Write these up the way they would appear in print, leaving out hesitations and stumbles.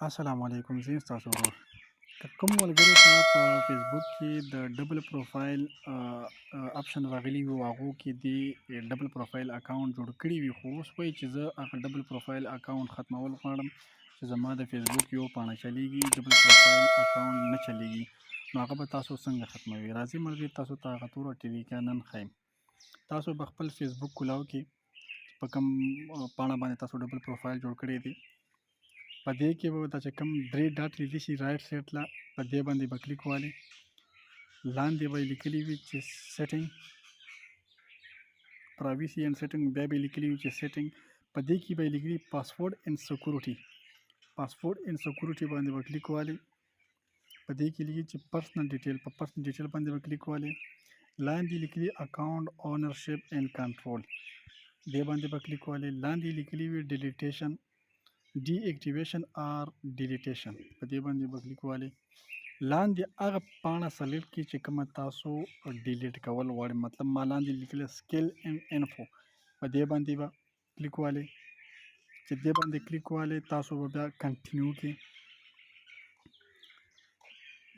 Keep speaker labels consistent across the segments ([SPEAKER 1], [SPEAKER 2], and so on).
[SPEAKER 1] السلام علیکم، زه یم ستاسو ورور. که کوم ملګرو ته په فیسبوک کې د ډبل پروفایل اپشن راغلی وي او هغو کې دې ډبل پروفایل اکاونټ جوړ کړي وي، خو اوس وایي چې زه هغه ډبل پروفایل اکاونټ ختمول غواړم چې زما د فیسبوک یو پاڼه چلیږي، ډبل پروفایل اکاونټ نه چلیږي، نو هغه به تاسو څنګه ختموي؟ راځئ ملګري تاسو ته هغه توره طریقه نن ښیم. تاسو به خپل فیسبوک کولاو کې په کوم پاڼه باندې تاسو ډبل پروفایل جوړ کړی دی، په دې کې به دا چې کوم درې ډاټ لیدلی شي رایټ سایډ ته، په دې باندې به کلیک والئ. لاندې به یې لیکلي وي چې سیټینګ، پرایویسي اینډ سیټینګ، بیا به یې لیکلي وي چې سیټینګ، په دې کې به یې لیکلي پاسورډ اینډ سکیورټي. پاسورډ اینډ سکیورټي باندې به کلیک والئ. په دې کې لیکلي چې پرسنل ډیټیل، په پرسنل ډیټیل باندې به کلیک والئ. لاندې لیکلي اکاونټ اونرشپ اینډ کنټرول، دې باندې به کلیک والئ. لاندې لیکلي وي ډیلیټیشن، ډي اکټیویشن آر ډیلیټیشن، په دې باندې به کلیک والئ. لاندې هغه پاڼه سلیکټ کړئ چې کومه تاسو ډیلیټ کول غواړئ، مطلب ما لاندې لیکلی سکل اینډ انفو، په دې باندې به کلیک والئ. چې دې باندې کلیک والئ تاسو به بیا کنټینیو کړئ.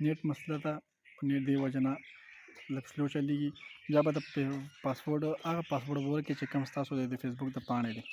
[SPEAKER 1] نیټ مسله ده، په نیټ دې وجه نه لږ سلو چلیږي. بیا به د پاسورډ هغه پاسورډ به ورکړئ چې کوم ستاسو د فیسبوک د پاڼې دی.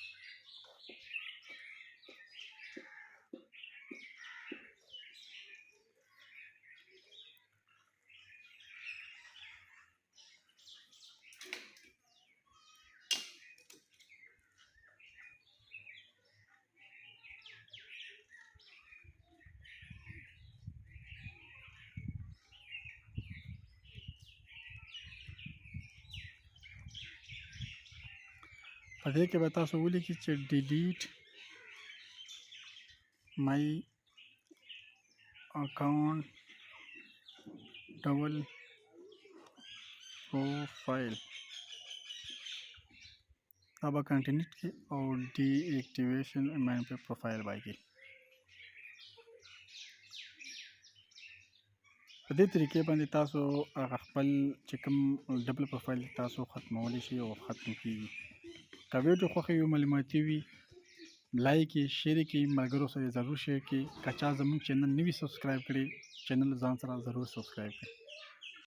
[SPEAKER 1] په دې کې به تاسو ولیکئ چې ډیلیټ مای اکاونټ ډبل پروفایل، دا به کنټینیو کړئ او ډي اکټیویشن مای پروفایل به کړئ. په دې طریقې باندې تاسو هغه خپل چې کوم ډبل پروفایل تاسو ختمولی شي او ختم کیږي. که ویډیو خوښه وي، معلوماتي وي، لایک یې، شیر یې کړئ، ملګرو سره یې ضرور شیر کړئ. که چا زموږ چینل نه وي سبسکرایب کړی، چینل ځان سره ضرور سبسکرایب کړئ.